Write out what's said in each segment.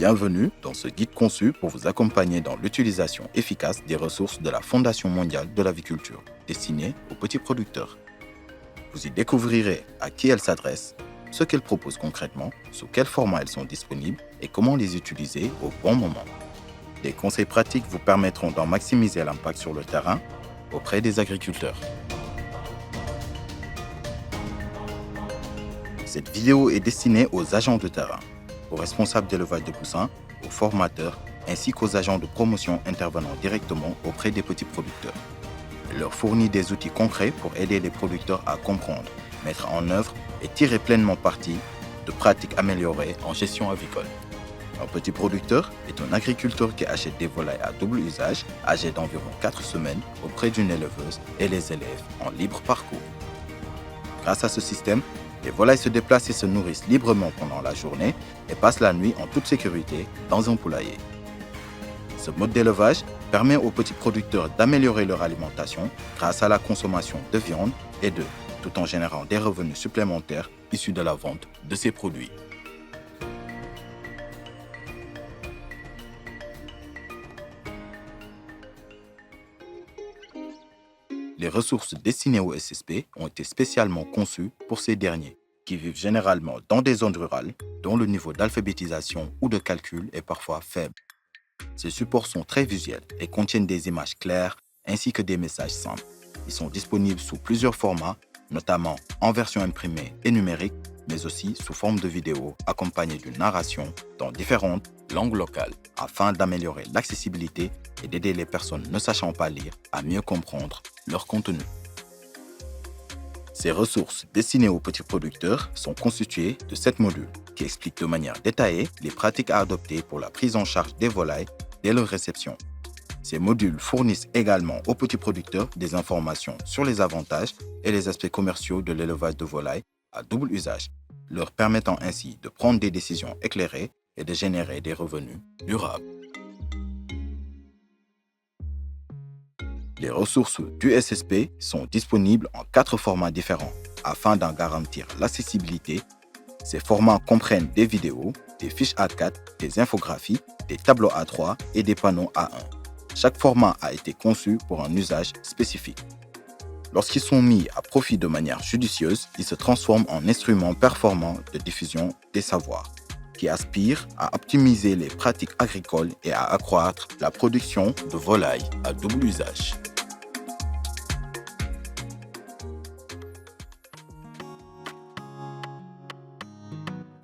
Bienvenue dans ce guide conçu pour vous accompagner dans l'utilisation efficace des ressources de la Fondation mondiale de l'aviculture, destinée aux petits producteurs. Vous y découvrirez à qui elles s'adressent, ce qu'elles proposent concrètement, sous quel format elles sont disponibles et comment les utiliser au bon moment. Des conseils pratiques vous permettront d'en maximiser l'impact sur le terrain auprès des agriculteurs. Cette vidéo est destinée aux agents de terrain, aux responsables d'élevage de poussins, aux formateurs, ainsi qu'aux agents de promotion intervenant directement auprès des petits producteurs. Elle leur fournit des outils concrets pour aider les producteurs à comprendre, mettre en œuvre et tirer pleinement parti de pratiques améliorées en gestion avicole. Un petit producteur est un agriculteur qui achète des volailles à double usage, âgées d'environ 4 semaines, auprès d'une éleveuse et les élève en libre parcours. Grâce à ce système, les volailles se déplacent et se nourrissent librement pendant la journée et passent la nuit en toute sécurité dans un poulailler. Ce mode d'élevage permet aux petits producteurs d'améliorer leur alimentation grâce à la consommation de viande et d'œufs, tout en générant des revenus supplémentaires issus de la vente de ces produits. Les ressources destinées aux SSP ont été spécialement conçues pour ces derniers, qui vivent généralement dans des zones rurales dont le niveau d'alphabétisation ou de calcul est parfois faible. Ces supports sont très visuels et contiennent des images claires ainsi que des messages simples. Ils sont disponibles sous plusieurs formats, notamment en version imprimée et numérique, mais aussi sous forme de vidéo accompagnée d'une narration dans différentes langues locales, afin d'améliorer l'accessibilité et d'aider les personnes ne sachant pas lire à mieux comprendre leur contenu. Ces ressources destinées aux petits producteurs sont constituées de 7 modules qui expliquent de manière détaillée les pratiques à adopter pour la prise en charge des volailles dès leur réception. Ces modules fournissent également aux petits producteurs des informations sur les avantages et les aspects commerciaux de l'élevage de volailles à double usage, leur permettant ainsi de prendre des décisions éclairées et de générer des revenus durables. Les ressources du SSP sont disponibles en 4 formats différents afin d'en garantir l'accessibilité. Ces formats comprennent des vidéos, des fiches A4, des infographies, des tableaux A3 et des panneaux A1. Chaque format a été conçu pour un usage spécifique. Lorsqu'ils sont mis à profit de manière judicieuse, ils se transforment en instruments performants de diffusion des savoirs, qui aspirent à optimiser les pratiques agricoles et à accroître la production de volailles à double usage.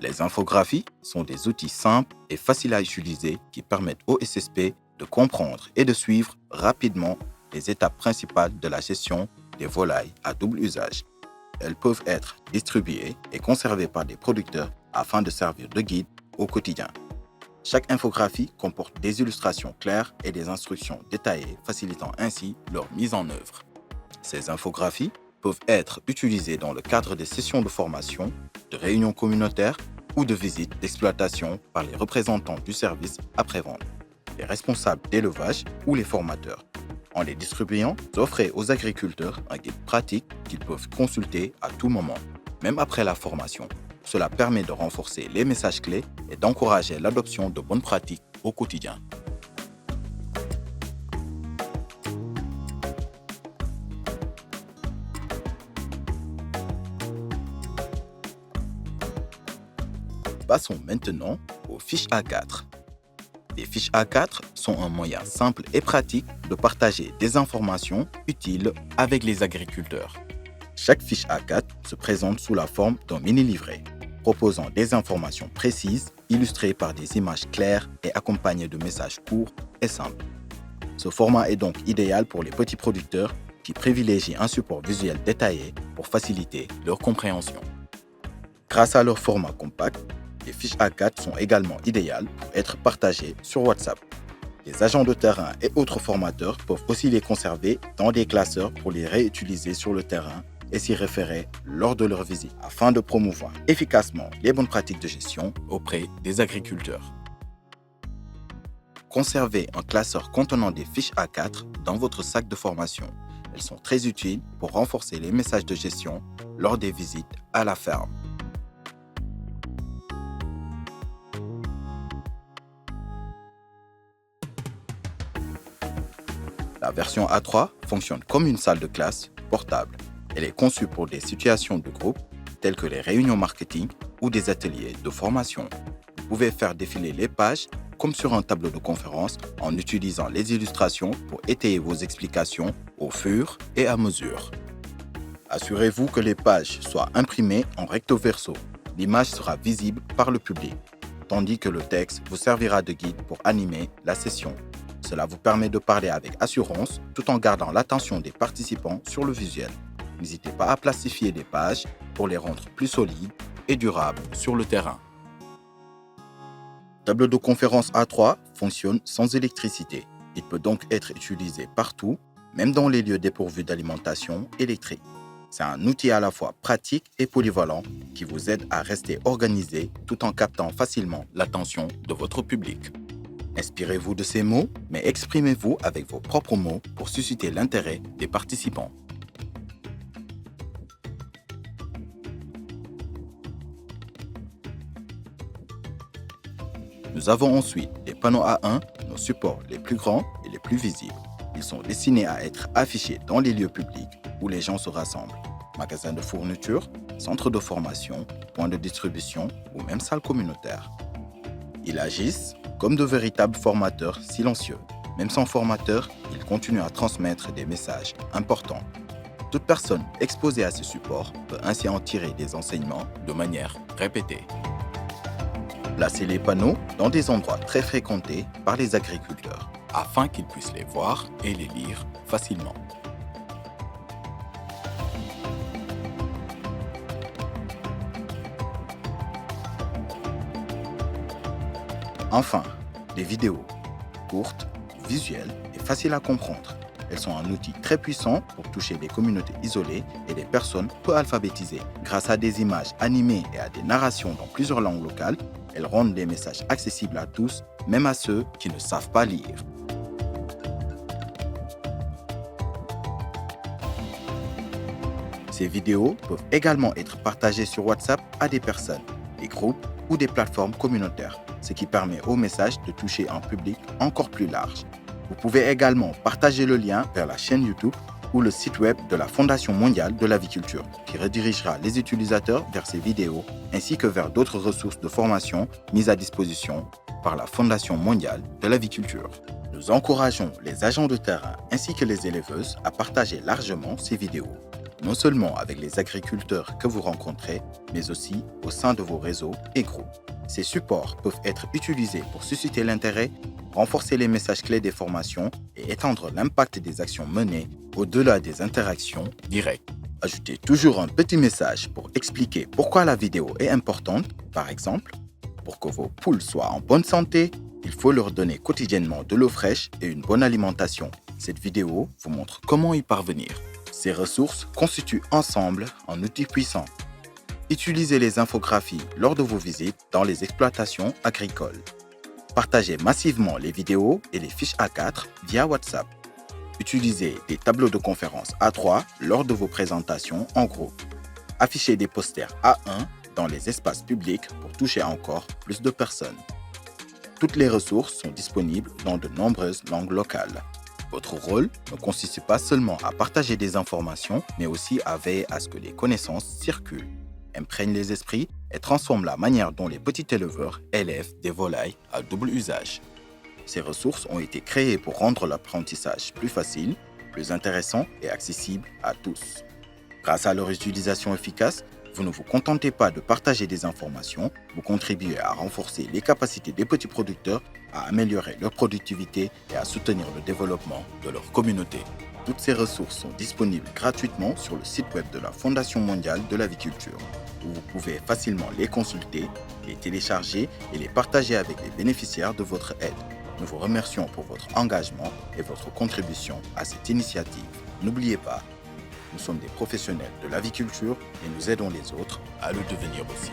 Les infographies sont des outils simples et faciles à utiliser qui permettent aux SSP de comprendre et de suivre rapidement les étapes principales de la gestion des volailles à double usage. Elles peuvent être distribuées et conservées par des producteurs afin de servir de guide au quotidien. Chaque infographie comporte des illustrations claires et des instructions détaillées, facilitant ainsi leur mise en œuvre. Ces infographies peuvent être utilisées dans le cadre des sessions de formation, de réunions communautaires ou de visites d'exploitation par les représentants du service après-vente, les responsables d'élevage ou les formateurs. En les distribuant, vous offrez aux agriculteurs un guide pratique qu'ils peuvent consulter à tout moment, même après la formation. Cela permet de renforcer les messages clés et d'encourager l'adoption de bonnes pratiques au quotidien. Passons maintenant aux fiches A4. Les fiches A4 sont un moyen simple et pratique de partager des informations utiles avec les agriculteurs. Chaque fiche A4 se présente sous la forme d'un mini-livret, proposant des informations précises, illustrées par des images claires et accompagnées de messages courts et simples. Ce format est donc idéal pour les petits producteurs qui privilégient un support visuel détaillé pour faciliter leur compréhension. Grâce à leur format compact, les fiches A4 sont également idéales pour être partagées sur WhatsApp. Les agents de terrain et autres formateurs peuvent aussi les conserver dans des classeurs pour les réutiliser sur le terrain et s'y référer lors de leur visite afin de promouvoir efficacement les bonnes pratiques de gestion auprès des agriculteurs. Conservez un classeur contenant des fiches A4 dans votre sac de formation. Elles sont très utiles pour renforcer les messages de gestion lors des visites à la ferme. version A3 fonctionne comme une salle de classe portable. Elle est conçue pour des situations de groupe telles que les réunions marketing ou des ateliers de formation. Vous pouvez faire défiler les pages comme sur un tableau de conférence en utilisant les illustrations pour étayer vos explications au fur et à mesure. Assurez-vous que les pages soient imprimées en recto verso. L'image sera visible par le public, tandis que le texte vous servira de guide pour animer la session. Cela vous permet de parler avec assurance tout en gardant l'attention des participants sur le visuel. N'hésitez pas à plastifier les pages pour les rendre plus solides et durables sur le terrain. Le tableau de conférence A3 fonctionne sans électricité. Il peut donc être utilisé partout, même dans les lieux dépourvus d'alimentation électrique. C'est un outil à la fois pratique et polyvalent qui vous aide à rester organisé tout en captant facilement l'attention de votre public. Inspirez-vous de ces mots, mais exprimez-vous avec vos propres mots pour susciter l'intérêt des participants. Nous avons ensuite les panneaux A1, nos supports les plus grands et les plus visibles. Ils sont destinés à être affichés dans les lieux publics où les gens se rassemblent. Magasins de fourniture, centres de formation, points de distribution ou même salles communautaires. Ils agissent comme de véritables formateurs silencieux. Même sans formateur, ils continuent à transmettre des messages importants. Toute personne exposée à ces supports peut ainsi en tirer des enseignements de manière répétée. Placez les panneaux dans des endroits très fréquentés par les agriculteurs, afin qu'ils puissent les voir et les lire facilement. Enfin, les vidéos, courtes, visuelles et faciles à comprendre. Elles sont un outil très puissant pour toucher des communautés isolées et des personnes peu alphabétisées. Grâce à des images animées et à des narrations dans plusieurs langues locales, elles rendent les messages accessibles à tous, même à ceux qui ne savent pas lire. Ces vidéos peuvent également être partagées sur WhatsApp à des personnes, des groupes ou des plateformes communautaires, ce qui permet au message de toucher un public encore plus large. Vous pouvez également partager le lien vers la chaîne YouTube ou le site web de la Fondation mondiale de l'aviculture, qui redirigera les utilisateurs vers ces vidéos ainsi que vers d'autres ressources de formation mises à disposition par la Fondation mondiale de l'aviculture. Nous encourageons les agents de terrain ainsi que les éleveuses à partager largement ces vidéos, non seulement avec les agriculteurs que vous rencontrez, mais aussi au sein de vos réseaux et groupes. Ces supports peuvent être utilisés pour susciter l'intérêt, renforcer les messages clés des formations et étendre l'impact des actions menées au-delà des interactions directes. Ajoutez toujours un petit message pour expliquer pourquoi la vidéo est importante. Par exemple, pour que vos poules soient en bonne santé, il faut leur donner quotidiennement de l'eau fraîche et une bonne alimentation. Cette vidéo vous montre comment y parvenir. Ces ressources constituent ensemble un outil puissant. Utilisez les infographies lors de vos visites dans les exploitations agricoles. Partagez massivement les vidéos et les fiches A4 via WhatsApp. Utilisez des tableaux de conférence A3 lors de vos présentations en groupe. Affichez des posters A1 dans les espaces publics pour toucher encore plus de personnes. Toutes les ressources sont disponibles dans de nombreuses langues locales. Votre rôle ne consiste pas seulement à partager des informations, mais aussi à veiller à ce que les connaissances circulent, imprègnent les esprits et transforment la manière dont les petits éleveurs élèvent des volailles à double usage. Ces ressources ont été créées pour rendre l'apprentissage plus facile, plus intéressant et accessible à tous. Grâce à leur utilisation efficace, vous ne vous contentez pas de partager des informations, vous contribuez à renforcer les capacités des petits producteurs, à améliorer leur productivité et à soutenir le développement de leur communauté. Toutes ces ressources sont disponibles gratuitement sur le site web de la Fondation mondiale de l'aviculture, où vous pouvez facilement les consulter, les télécharger et les partager avec les bénéficiaires de votre aide. Nous vous remercions pour votre engagement et votre contribution à cette initiative. N'oubliez pas, nous sommes des professionnels de l'aviculture et nous aidons les autres à le devenir aussi.